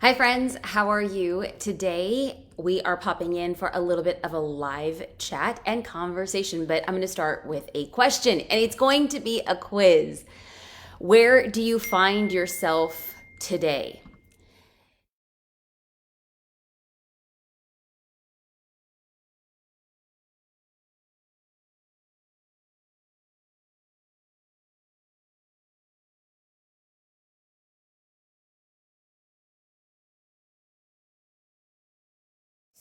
Hi, friends. How are you? Today, we are popping in for a little bit of a live chat and conversation, but I'm going to start with a question, and it's going to be a quiz. Where do you find yourself today?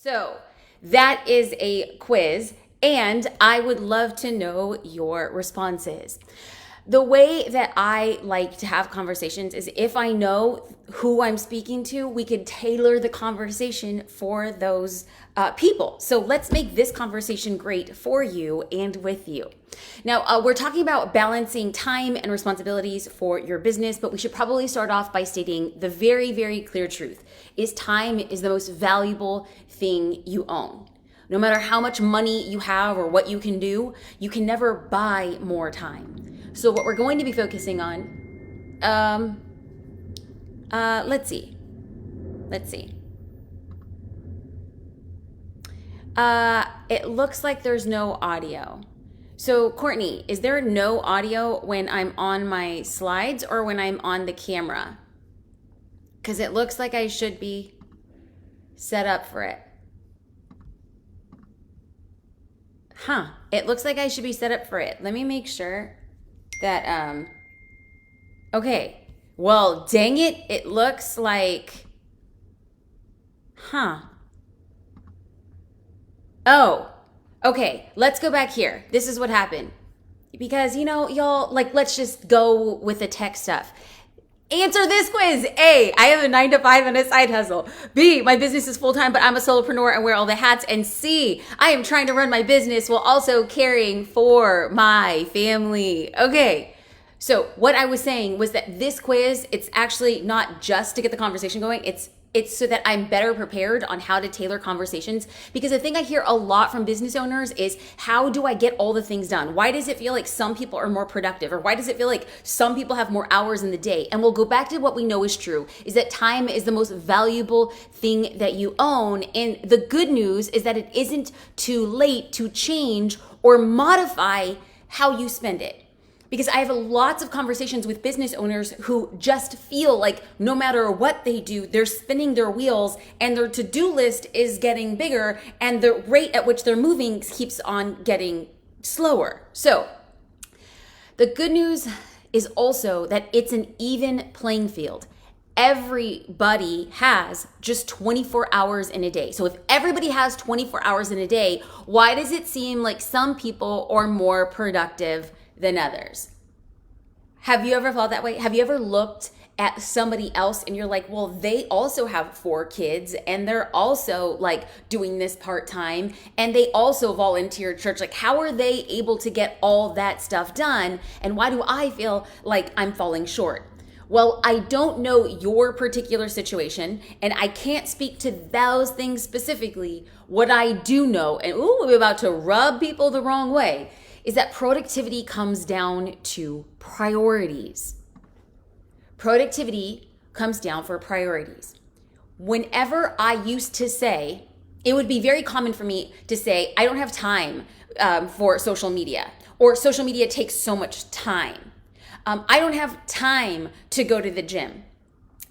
So, that is a quiz, and I would love to know your responses. The way that I like to have conversations is if I know who I'm speaking to, we could tailor the conversation for those people. So let's make this conversation great for you and with you. Now, we're talking about balancing time and responsibilities for your business, but we should probably start off by stating the very, very clear truth is time is the most valuable thing you own. No matter how much money you have or what you can do, you can never buy more time. So what we're going to be focusing on, let's see. It looks like there's no audio. So Courtney, is there no audio when I'm on my slides or when I'm on the camera? Because it looks like I should be set up for it. It looks like I should be set up for it. Let me make sure that, okay. Well, dang it. It looks like, oh, okay. Let's go back here. This is what happened. Because, y'all, let's just go with the tech stuff. Answer this quiz. A, I have a 9 to 5 and a side hustle. B, my business is full-time, but I'm a solopreneur and wear all the hats. And C, I am trying to run my business while also caring for my family. Okay. So what I was saying was that this quiz, it's actually not just to get the conversation going. It's so that I'm better prepared on how to tailor conversations. Because the thing I hear a lot from business owners is, how do I get all the things done? Why does it feel like some people are more productive? Or why does it feel like some people have more hours in the day? And we'll go back to what we know is true, is that time is the most valuable thing that you own. And the good news is that it isn't too late to change or modify how you spend it. Because I have lots of conversations with business owners who just feel like no matter what they do, they're spinning their wheels and their to-do list is getting bigger and the rate at which they're moving keeps on getting slower. So the good news is also that it's an even playing field. Everybody has just 24 hours in a day. So if everybody has 24 hours in a day, why does it seem like some people are more productive than others? Have you ever felt that way? Have you ever looked at somebody else and you're like, well, they also have 4 kids and they're also doing this part-time and they also volunteer at church. How are they able to get all that stuff done? And why do I feel like I'm falling short? Well, I don't know your particular situation and I can't speak to those things specifically. What I do know, and I'm about to rub people the wrong way, is that productivity comes down to priorities. Productivity comes down for priorities. Whenever I used to say, it would be very common for me to say, I don't have time for social media, or social media takes so much time. I don't have time to go to the gym.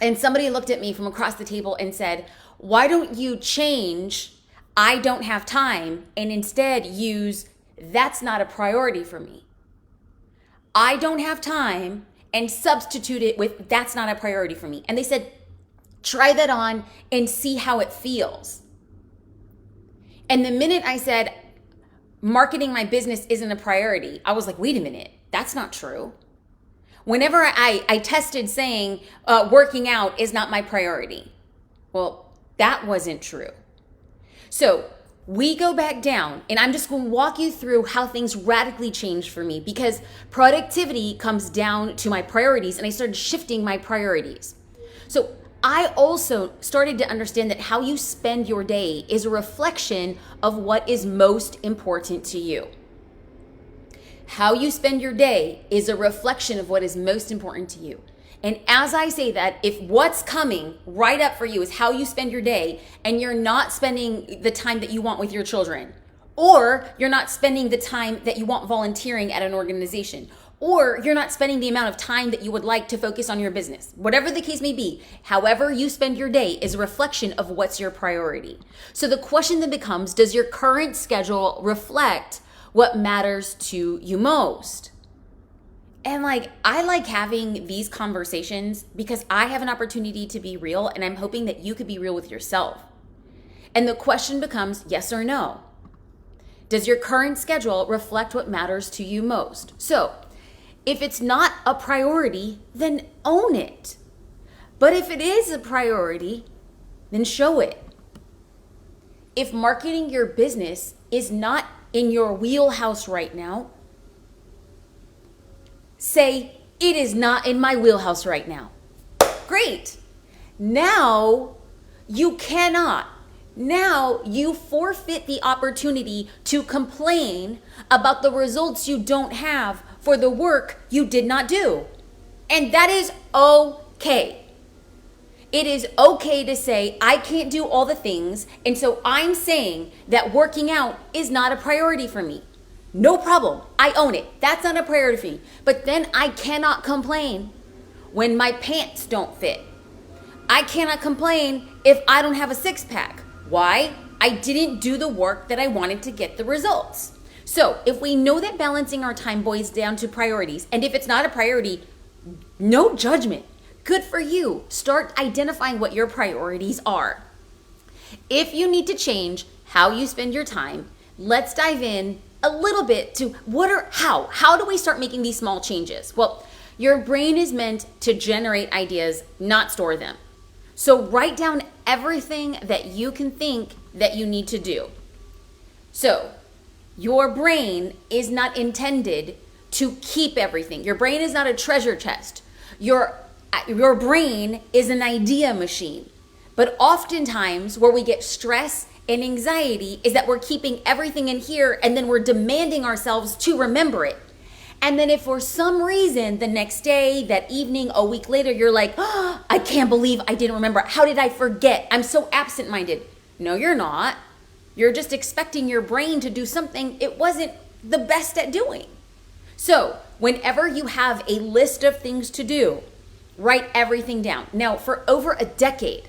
And somebody looked at me from across the table and said, why don't you change I don't have time and instead use that's not a priority for me? I don't have time and substitute it with that's not a priority for me. And they said, try that on and see how it feels. And the minute I said, marketing my business isn't a priority, I was like, wait a minute, that's not true. Whenever I tested saying working out is not my priority, well, that wasn't true. So we go back down and I'm just going to walk you through how things radically changed for me, because productivity comes down to my priorities and I started shifting my priorities. So I also started to understand that how you spend your day is a reflection of what is most important to you. How you spend your day is a reflection of what is most important to you. And as I say that, if what's coming right up for you is how you spend your day, and you're not spending the time that you want with your children, or you're not spending the time that you want volunteering at an organization, or you're not spending the amount of time that you would like to focus on your business, whatever the case may be, however you spend your day is a reflection of what's your priority. So the question then becomes, does your current schedule reflect what matters to you most? And I like having these conversations because I have an opportunity to be real, and I'm hoping that you could be real with yourself. And the question becomes yes or no. Does your current schedule reflect what matters to you most? So if it's not a priority, then own it. But if it is a priority, then show it. If marketing your business is not in your wheelhouse right now, say, it is not in my wheelhouse right now. Great. Now you cannot. Now you forfeit the opportunity to complain about the results you don't have for the work you did not do. And that is okay. It is okay to say, I can't do all the things, and so I'm saying that working out is not a priority for me. No problem. I own it. That's not a priority for me. But then I cannot complain when my pants don't fit. I cannot complain if I don't have a six-pack. Why? I didn't do the work that I wanted to get the results. So if we know that balancing our time boils down to priorities, and if it's not a priority, no judgment. Good for you. Start identifying what your priorities are. If you need to change how you spend your time, let's dive in a little bit to how do we start making these small changes? Well, your brain is meant to generate ideas, not store them. So write down everything that you can think that you need to do. So your brain is not intended to keep everything. Your brain is not a treasure chest. Your brain is an idea machine. But oftentimes where we get stress and anxiety is that we're keeping everything in here and then we're demanding ourselves to remember it. And then if for some reason the next day, that evening, a week later, you're like, oh, I can't believe I didn't remember. How did I forget? I'm so absent-minded. No, you're not. You're just expecting your brain to do something it wasn't the best at doing. So whenever you have a list of things to do, write everything down. Now, for over a decade,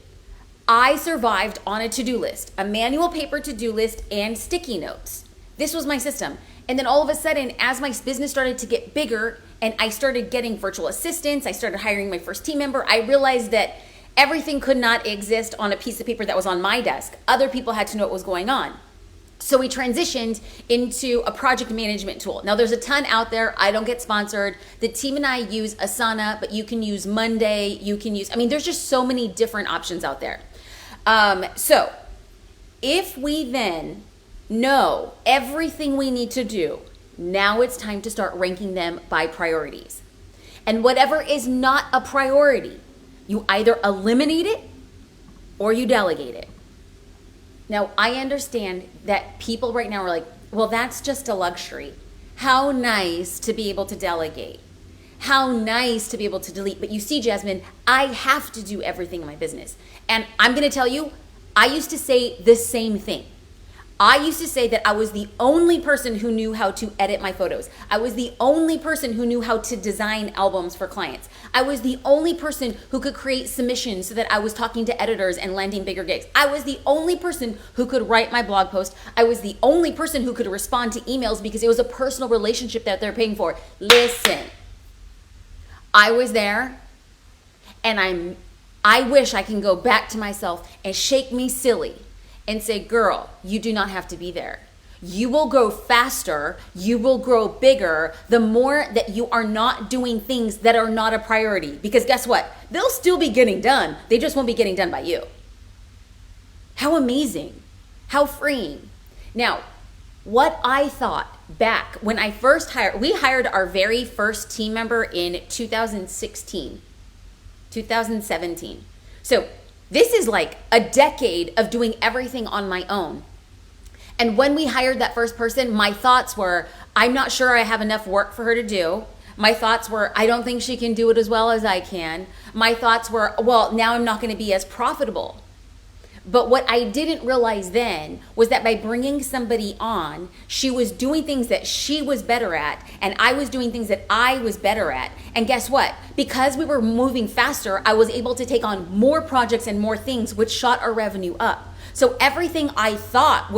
I survived on a to-do list, a manual paper to-do list, and sticky notes. This was my system. And then all of a sudden, as my business started to get bigger and I started getting virtual assistants, I started hiring my first team member, I realized that everything could not exist on a piece of paper that was on my desk. Other people had to know what was going on. So we transitioned into a project management tool. Now there's a ton out there. I don't get sponsored. The team and I use Asana, but you can use Monday. There's just so many different options out there. So if we then know everything we need to do, now it's time to start ranking them by priorities. And whatever is not a priority, you either eliminate it or you delegate it. Now, I understand that people right now are like, well, that's just a luxury. How nice to be able to delegate. How nice to be able to delete. But you see, Jasmine, I have to do everything in my business. And I'm going to tell you, I used to say the same thing. I used to say that I was the only person who knew how to edit my photos. I was the only person who knew how to design albums for clients. I was the only person who could create submissions so that I was talking to editors and landing bigger gigs. I was the only person who could write my blog post. I was the only person who could respond to emails because it was a personal relationship that they're paying for. Listen, I was there, and I wish I can go back to myself and shake me silly and say, girl, you do not have to be there. You will grow faster, you will grow bigger, the more that you are not doing things that are not a priority. Because guess what? They'll still be getting done. They just won't be getting done by you. How amazing. How freeing. Now, what I thought back when I first we hired our very first team member in 2017. So this is like a decade of doing everything on my own. And when we hired that first person, my thoughts were, I'm not sure I have enough work for her to do. My thoughts were, I don't think she can do it as well as I can. My thoughts were, well, now I'm not going to be as profitable. But what I didn't realize then was that by bringing somebody on, she was doing things that she was better at, and I was doing things that I was better at. And guess what? Because we were moving faster, I was able to take on more projects and more things, which shot our revenue up. So everything I thought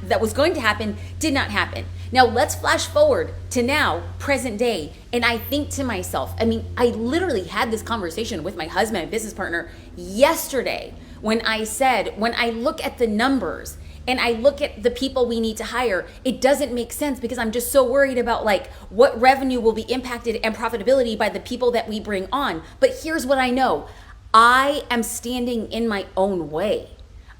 that was going to happen did not happen. Now let's flash forward to now, present day, and I think to myself, I literally had this conversation with my husband, my business partner, yesterday, when I said, when I look at the numbers and I look at the people we need to hire, it doesn't make sense because I'm just so worried about what revenue will be impacted and profitability by the people that we bring on. But here's what I know. I am standing in my own way.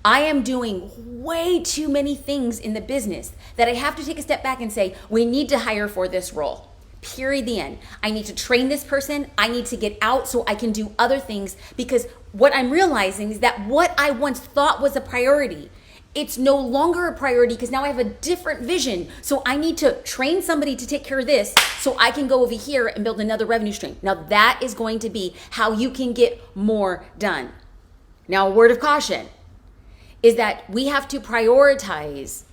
I am doing way too many things in the business that I have to take a step back and say, we need to hire for this role. Period, the end. I need to train this person. I need to get out so I can do other things, because what I'm realizing is that what I once thought was a priority, it's no longer a priority because now I have a different vision. So I need to train somebody to take care of this so I can go over here and build another revenue stream. Now that is going to be how you can get more done. Now, a word of caution is that we have to prioritize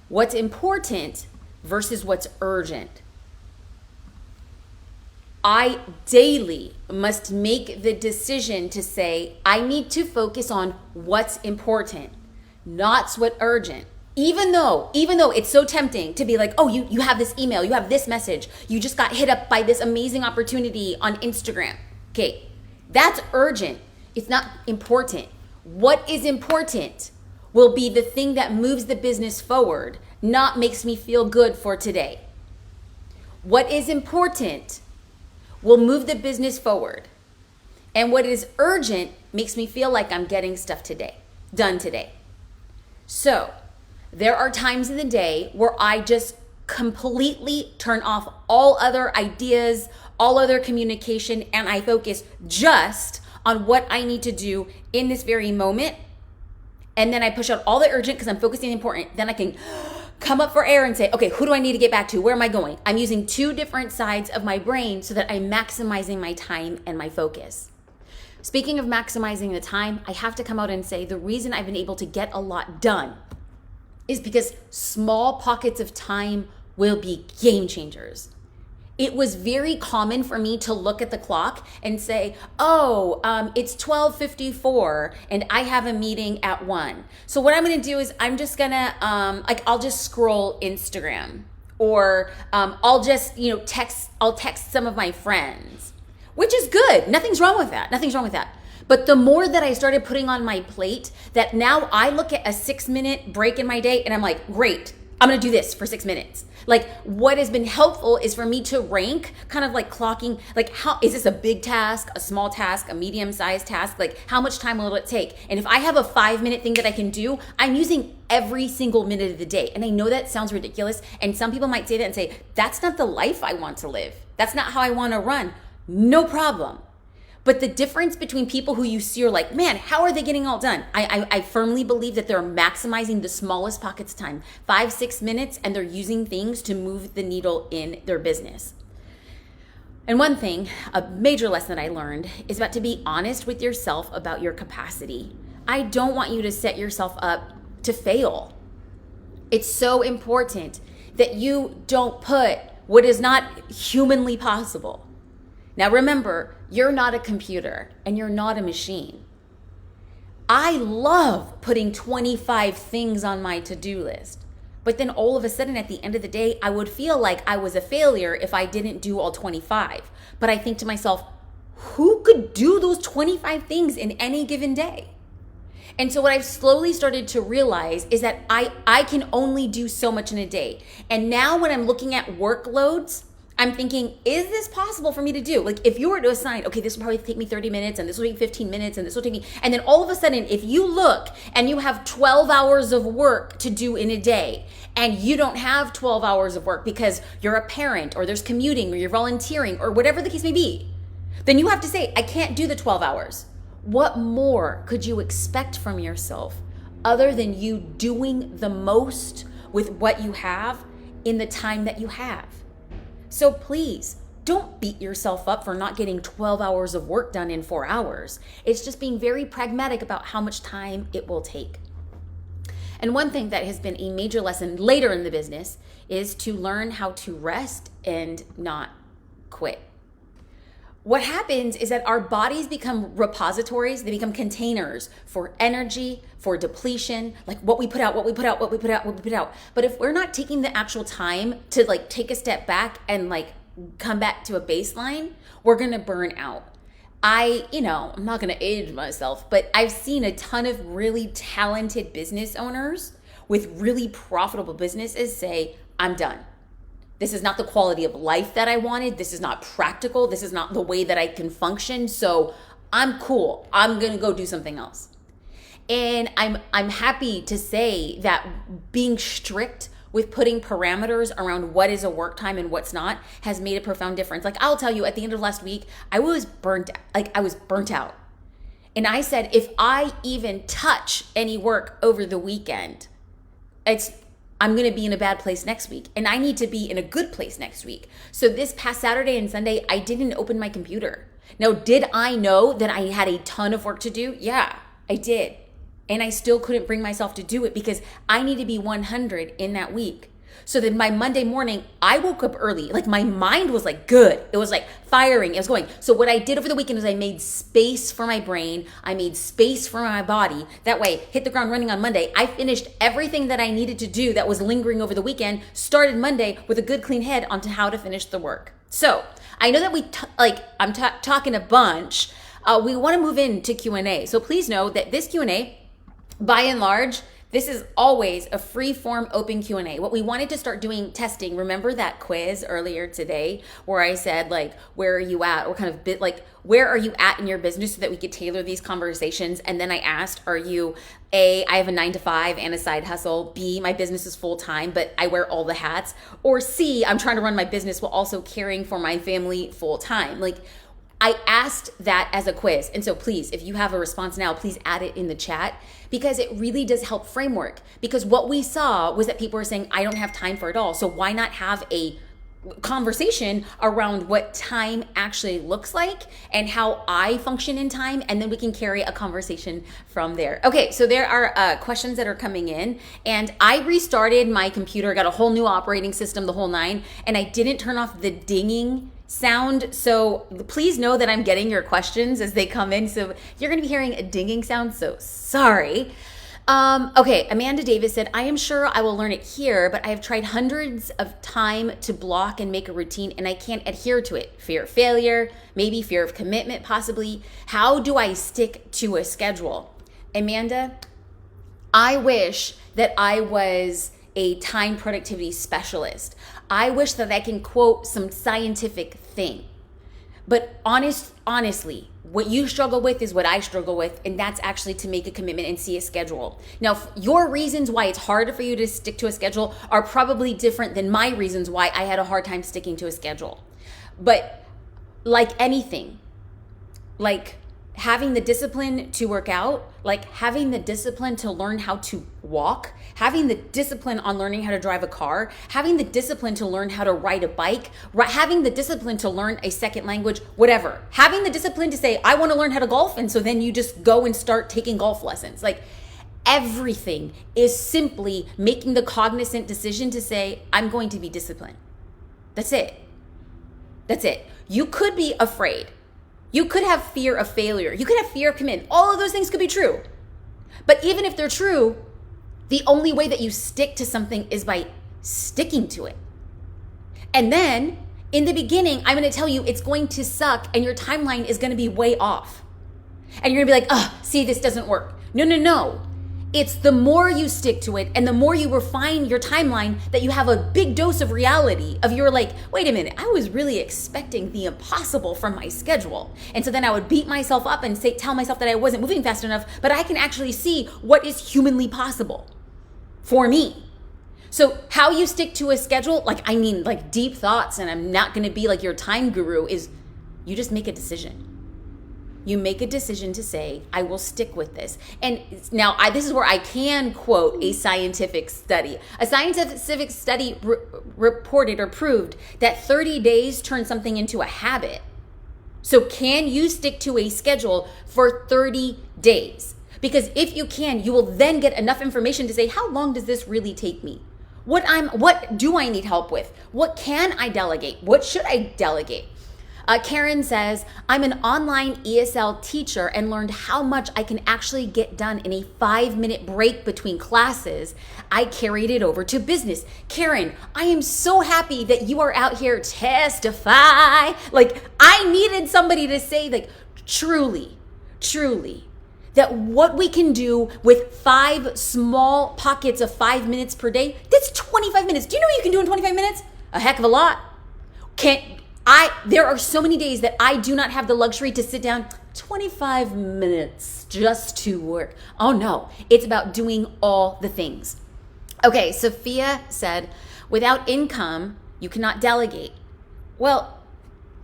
what's important versus what's urgent. I daily must make the decision to say, I need to focus on what's important, not what's urgent. Even though it's so tempting to be like, oh, you have this email, you have this message, you just got hit up by this amazing opportunity on Instagram. Okay, that's urgent. It's not important. What is important will be the thing that moves the business forward, not makes me feel good for today. What is important will move the business forward. And what is urgent makes me feel like I'm getting stuff done today. So there are times in the day where I just completely turn off all other ideas, all other communication, and I focus just on what I need to do in this very moment. And then I push out all the urgent because I'm focusing on the important. Then I can come up for air and say, okay, who do I need to get back to? Where am I going? I'm using two different sides of my brain so that I'm maximizing my time and my focus. Speaking of maximizing the time, I have to come out and say the reason I've been able to get a lot done is because small pockets of time will be game changers. It was very common for me to look at the clock and say, it's 12:54 and I have a meeting at 1. So what I'm going to do is I'm just going to, I'll just scroll Instagram, or I'll just, I'll text some of my friends, which is good. Nothing's wrong with that. But the more that I started putting on my plate, that now I look at a 6-minute break in my day and I'm like, great, I'm going to do this for 6 minutes. What has been helpful is for me to rank, kind of clocking, how is this a big task, a small task, a medium-sized task? How much time will it take? And if I have a 5-minute thing that I can do, I'm using every single minute of the day. And I know that sounds ridiculous. And some people might say that and say, that's not the life I want to live. That's not how I want to run. No problem. But the difference between people who you see are like, man, how are they getting all done? I firmly believe that they're maximizing the smallest pockets of time, 5-6 minutes, and they're using things to move the needle in their business. And one thing, a major lesson that I learned is about to be honest with yourself about your capacity. I don't want you to set yourself up to fail. It's so important that you don't put what is not humanly possible. Now remember, you're not a computer and you're not a machine. I love putting 25 things on my to-do list, but then all of a sudden at the end of the day, I would feel like I was a failure if I didn't do all 25. But I think to myself, who could do those 25 things in any given day? And so what I've slowly started to realize is that I can only do so much in a day. And now when I'm looking at workloads, I'm thinking, is this possible for me to do? If you were to assign, okay, this will probably take me 30 minutes and this will take 15 minutes and this will take me, and then all of a sudden, if you look and you have 12 hours of work to do in a day and you don't have 12 hours of work because you're a parent or there's commuting or you're volunteering or whatever the case may be, then you have to say, I can't do the 12 hours. What more could you expect from yourself other than you doing the most with what you have in the time that you have? So please don't beat yourself up for not getting 12 hours of work done in 4 hours. It's just being very pragmatic about how much time it will take. And one thing that has been a major lesson later in the business is to learn how to rest and not quit. What happens is that our bodies become repositories, they become containers for energy, for depletion, like what we put out. But if we're not taking the actual time to like take a step back and like come back to a baseline, we're gonna burn out. I'm not gonna age myself, but I've seen a ton of really talented business owners with really profitable businesses say, I'm done. This is not the quality of life that I wanted. This is not practical. This is not the way that I can function. So I'm cool. I'm going to go do something else. And I'm happy to say that being strict with putting parameters around what is a work time and what's not has made a profound difference. Like I'll tell you, at the end of last week, I was burnt out. And I said, if I even touch any work over the weekend, I'm going to be in a bad place next week, and I need to be in a good place next week. So this past Saturday and Sunday, I didn't open my computer. Now, did I know that I had a ton of work to do? Yeah, I did. And I still couldn't bring myself to do it because I need to be 100 in that week. So then by Monday morning, I woke up early. Like my mind was like good. It was like firing. It was going. So what I did over the weekend is I made space for my brain. I made space for my body. That way, hit the ground running on Monday. I finished everything that I needed to do that was lingering over the weekend, started Monday with a good clean head onto how to finish the work. So I know that I'm talking a bunch. We want to move into Q&A. So please know that this Q&A, by and large, this is always a free form open Q&A. What we wanted to start doing testing, remember that quiz earlier today where I said like, where are you at? Or kind of where are you at in your business so that we could tailor these conversations? And then I asked, are you A, I have a 9-to-5 and a side hustle. B, my business is full time, but I wear all the hats. Or C, I'm trying to run my business while also caring for my family full time. Like I asked that as a quiz. And so please, if you have a response now, please add it in the chat because it really does help framework. Because what we saw was that people were saying, I don't have time for it all. So why not have a conversation around what time actually looks like and how I function in time, and then we can carry a conversation from there. Okay, so there are questions that are coming in, and I restarted my computer, got a whole new operating system, the whole nine, and I didn't turn off the dinging sound. So please know that I'm getting your questions as they come in. So you're going to be hearing a dinging sound. So sorry. Okay, Amanda Davis said, I am sure I will learn it here, but I have tried hundreds of time to block and make a routine and I can't adhere to it. Fear of failure, maybe fear of commitment, possibly. How do I stick to a schedule? Amanda, I wish that I was a time productivity specialist. I wish that I can quote some scientific thing. But honestly, what you struggle with is what I struggle with, and that's actually to make a commitment and see a schedule. Now, your reasons why it's harder for you to stick to a schedule are probably different than my reasons why I had a hard time sticking to a schedule. But like anything, like having the discipline to work out, like having the discipline to learn how to walk, having the discipline on learning how to drive a car, having the discipline to learn how to ride a bike, having the discipline to learn a second language, whatever. Having the discipline to say, I want to learn how to golf. And so then you just go and start taking golf lessons. Like everything is simply making the cognizant decision to say, I'm going to be disciplined. That's it. That's it. You could be afraid. You could have fear of failure. You could have fear of commitment. All of those things could be true. But even if they're true, the only way that you stick to something is by sticking to it. And then in the beginning, I'm going to tell you it's going to suck and your timeline is going to be way off. And you're going to be like, see, this doesn't work. No. It's the more you stick to it and the more you refine your timeline that you have a big dose of reality of you're like, wait a minute, I was really expecting the impossible from my schedule. And so then I would beat myself up and tell myself that I wasn't moving fast enough, but I can actually see what is humanly possible for me. So how you stick to a schedule, like deep thoughts, and I'm not going to be like your time guru, is you just make a decision. You make a decision to say, I will stick with this. And now this is where I can quote a scientific study. A scientific study reported or proved that 30 days turns something into a habit. So can you stick to a schedule for 30 days? Because if you can, you will then get enough information to say, how long does this really take me? What do I need help with? What can I delegate? What should I delegate? Karen says, I'm an online ESL teacher and learned how much I can actually get done in a 5-minute break between classes. I carried it over to business. Karen, I am so happy that you are out here testify. Like, I needed somebody to say, like, truly, that what we can do with 5 small pockets of 5 minutes per day, that's 25 minutes. Do you know what you can do in 25 minutes? A heck of a lot. There are so many days that I do not have the luxury to sit down 25 minutes just to work. Oh no, it's about doing all the things. Okay, Sophia said, without income, you cannot delegate. Well,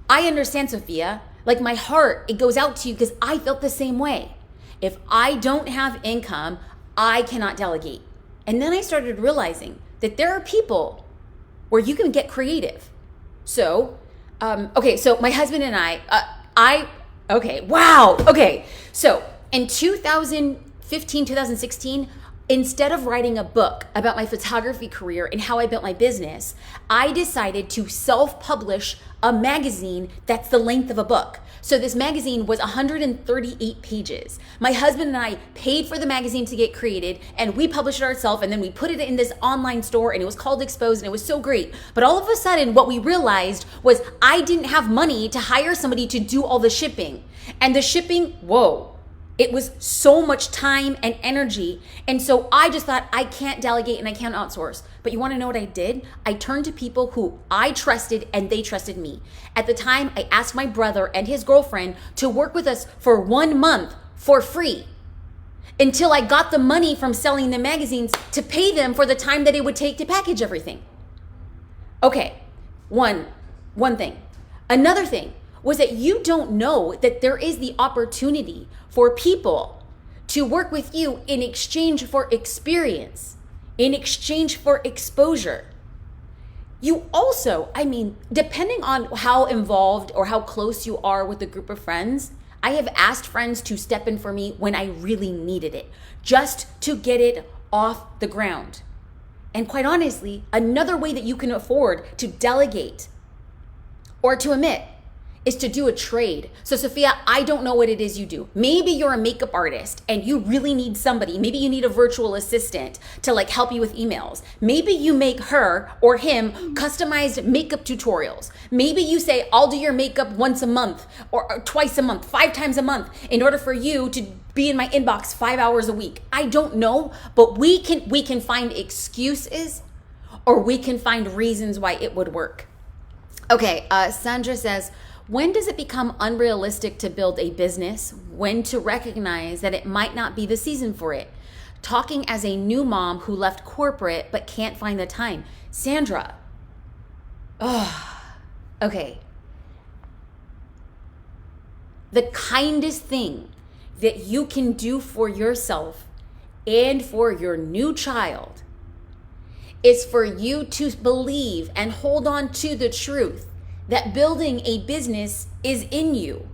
I understand, Sophia. Like, my heart, it goes out to you because I felt the same way. If I don't have income, I cannot delegate. And then I started realizing that there are people where you can get creative. So, so my husband and so in 2015, 2016, instead of writing a book about my photography career and how I built my business, I decided to self-publish a magazine that's the length of a book. So this magazine was 138 pages. My husband and I paid for the magazine to get created, and we published it ourselves, and then we put it in this online store, and it was called Exposed, and it was so great. But all of a sudden, what we realized was I didn't have money to hire somebody to do all the shipping. And the shipping, it was so much time and energy. And so I just thought, I can't delegate and I can't outsource. But you want to know what I did? I turned to people who I trusted and they trusted me. At the time, I asked my brother and his girlfriend to work with us for 1 month for free until I got the money from selling the magazines to pay them for the time that it would take to package everything. Okay, one thing. Another thing was that you don't know that there is the opportunity for people to work with you in exchange for experience, in exchange for exposure. You also, depending on how involved or how close you are with a group of friends, I have asked friends to step in for me when I really needed it, just to get it off the ground. And quite honestly, another way that you can afford to delegate or to omit is to do a trade. So Sophia, I don't know what it is you do. Maybe you're a makeup artist and you really need somebody. Maybe you need a virtual assistant to help you with emails. Maybe you make her or him customized makeup tutorials. Maybe you say, I'll do your makeup once a month or twice a month, 5 times a month in order for you to be in my inbox 5 hours a week. I don't know, but we can find excuses or we can find reasons why it would work. Okay, Sandra says, when does it become unrealistic to build a business? When to recognize that it might not be the season for it? Talking as a new mom who left corporate but can't find the time. Sandra. Okay. The kindest thing that you can do for yourself and for your new child is for you to believe and hold on to the truth that building a business is in you,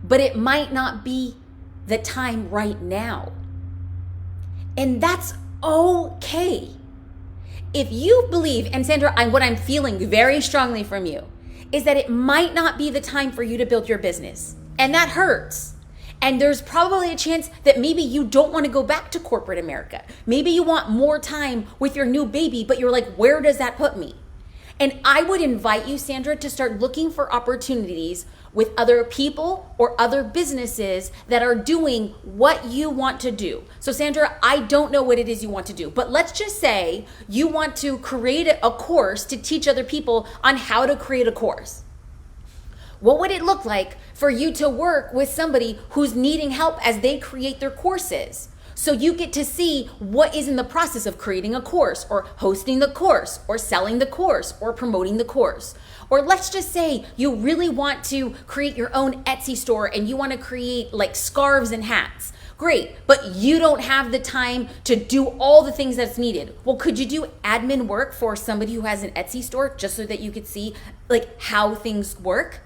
but it might not be the time right now. And that's okay. If you believe, and Sandra, what I'm feeling very strongly from you is that it might not be the time for you to build your business. And that hurts. And there's probably a chance that maybe you don't want to go back to corporate America. Maybe you want more time with your new baby, but you're like, where does that put me? And I would invite you, Sandra, to start looking for opportunities with other people or other businesses that are doing what you want to do. So Sandra, I don't know what it is you want to do, but let's just say you want to create a course to teach other people on how to create a course. What would it look like for you to work with somebody who's needing help as they create their courses? So you get to see what is in the process of creating a course or hosting the course or selling the course or promoting the course. Or let's just say you really want to create your own Etsy store and you want to create scarves and hats. Great, but you don't have the time to do all the things that's needed. Well, could you do admin work for somebody who has an Etsy store just so that you could see like how things work?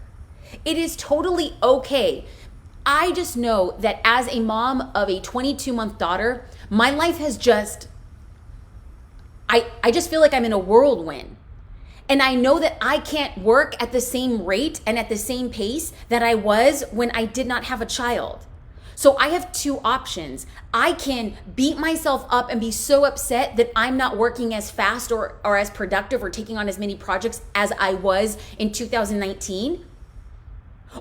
It is totally okay. I just know that as a mom of a 22-month daughter, my life has just, I just feel like I'm in a whirlwind. And I know that I can't work at the same rate and at the same pace that I was when I did not have a child. So I have two options. I can beat myself up and be so upset that I'm not working as fast or as productive or taking on as many projects as I was in 2019.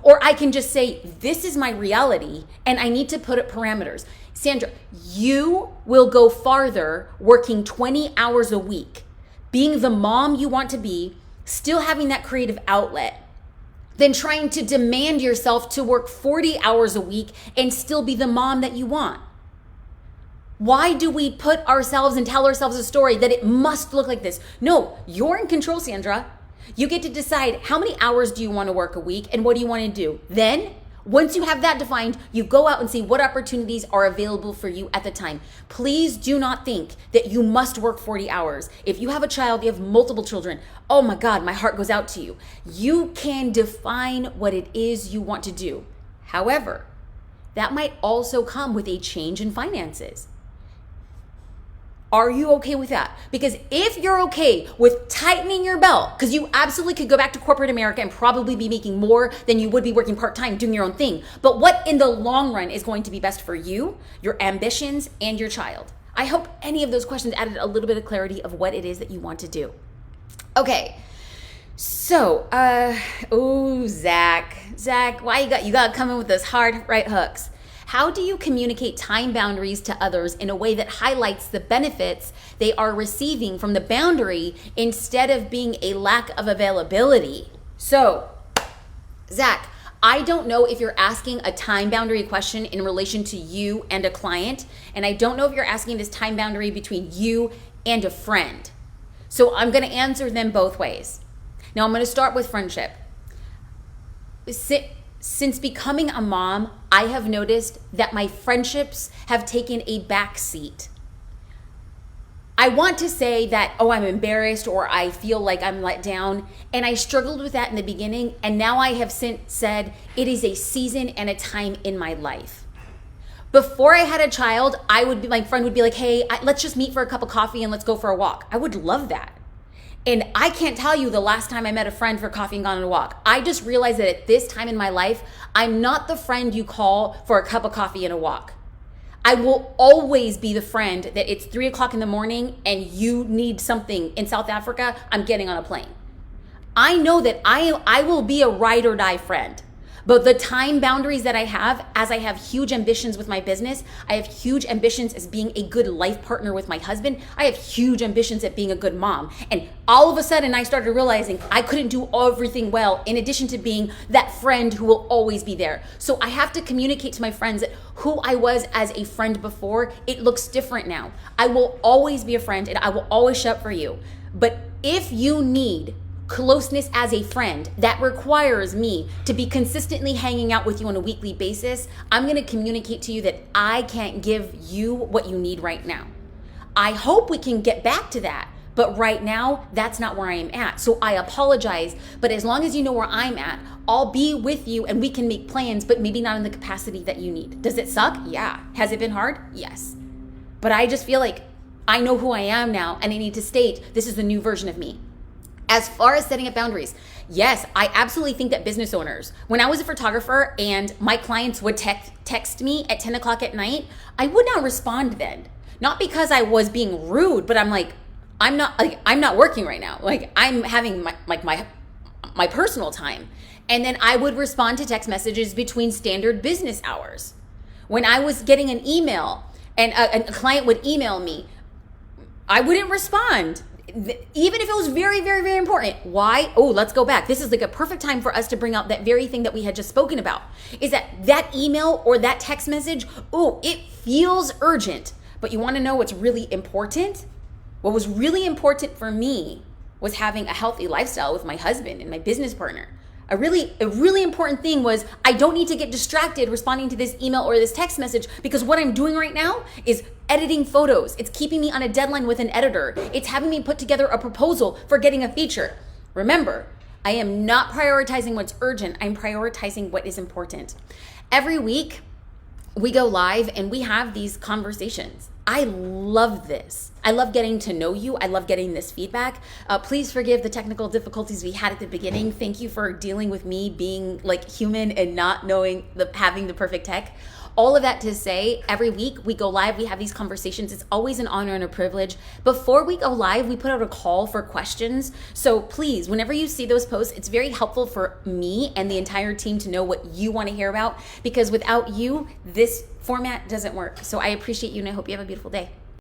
Or I can just say, this is my reality and I need to put up parameters. Sandra, you will go farther working 20 hours a week, being the mom you want to be, still having that creative outlet, than trying to demand yourself to work 40 hours a week and still be the mom that you want. Why do we put ourselves and tell ourselves a story that it must look like this? No, you're in control, Sandra. You get to decide how many hours do you want to work a week and what do you want to do. Then, once you have that defined, you go out and see what opportunities are available for you at the time. Please do not think that you must work 40 hours. If you have a child, you have multiple children, oh my God, my heart goes out to you. You can define what it is you want to do. However, that might also come with a change in finances. Are you okay with that? Because if you're okay with tightening your belt, because you absolutely could go back to corporate America and probably be making more than you would be working part-time doing your own thing. But what in the long run is going to be best for you, your ambitions, and your child? I hope any of those questions added a little bit of clarity of what it is that you want to do. Okay. So, Zach, why you got to come in with those hard right hooks? How do you communicate time boundaries to others in a way that highlights the benefits they are receiving from the boundary instead of being a lack of availability? So, Zach, I don't know if you're asking a time boundary question in relation to you and a client, and I don't know if you're asking this time boundary between you and a friend. So I'm going to answer them both ways. Now I'm going to start with friendship. Since becoming a mom, I have noticed that my friendships have taken a back seat. I want to say that, I'm embarrassed or I feel like I'm let down. And I struggled with that in the beginning. And now I have since said it is a season and a time in my life. Before I had a child, my friend would be like, hey, let's just meet for a cup of coffee and let's go for a walk. I would love that. And I can't tell you the last time I met a friend for coffee and gone on a walk. I just realized that at this time in my life, I'm not the friend you call for a cup of coffee and a walk. I will always be the friend that it's 3:00 in the morning and you need something in South Africa, I'm getting on a plane. I know that I will be a ride or die friend. But the time boundaries that I have, as I have huge ambitions with my business, I have huge ambitions as being a good life partner with my husband, I have huge ambitions at being a good mom. And all of a sudden, I started realizing I couldn't do everything well in addition to being that friend who will always be there. So I have to communicate to my friends that who I was as a friend before, it looks different now. I will always be a friend and I will always show up for you. But if you need closeness as a friend that requires me to be consistently hanging out with you on a weekly basis, I'm going to communicate to you that I can't give you what you need right now. I hope we can get back to that, but right now that's not where I am at. So I apologize, but as long as you know where I'm at, I'll be with you and we can make plans, but maybe not in the capacity that you need. Does it suck? Yeah. Has it been hard? Yes. But I just feel like I know who I am now and I need to state this is the new version of me. As far as setting up boundaries, yes, I absolutely think that business owners, when I was a photographer and my clients would text me at 10 o'clock at night, I would not respond then. Not because I was being rude, but I'm not working right now. Like I'm having my personal time. And then I would respond to text messages between standard business hours. When I was getting an email and a client would email me, I wouldn't respond. Even if it was very, very, very important. Why? Let's go back. This is like a perfect time for us to bring out that very thing that we had just spoken about. Is that email or that text message, it feels urgent. But you want to know what's really important? What was really important for me was having a healthy lifestyle with my husband and my business partner. A really important thing was I don't need to get distracted responding to this email or this text message, because what I'm doing right now is editing photos. It's keeping me on a deadline with an editor. It's having me put together a proposal for getting a feature. Remember, I am not prioritizing what's urgent. I'm prioritizing what is important. Every week we go live and we have these conversations. I love this. I love getting to know you. I love getting this feedback. Please forgive the technical difficulties we had at the beginning. Thank you for dealing with me being like human and not knowing having the perfect tech. All of that to say, every week we go live, we have these conversations. It's always an honor and a privilege. Before we go live, we put out a call for questions. So please, whenever you see those posts, it's very helpful for me and the entire team to know what you want to hear about, because without you, this format doesn't work. So I appreciate you and I hope you have a beautiful day.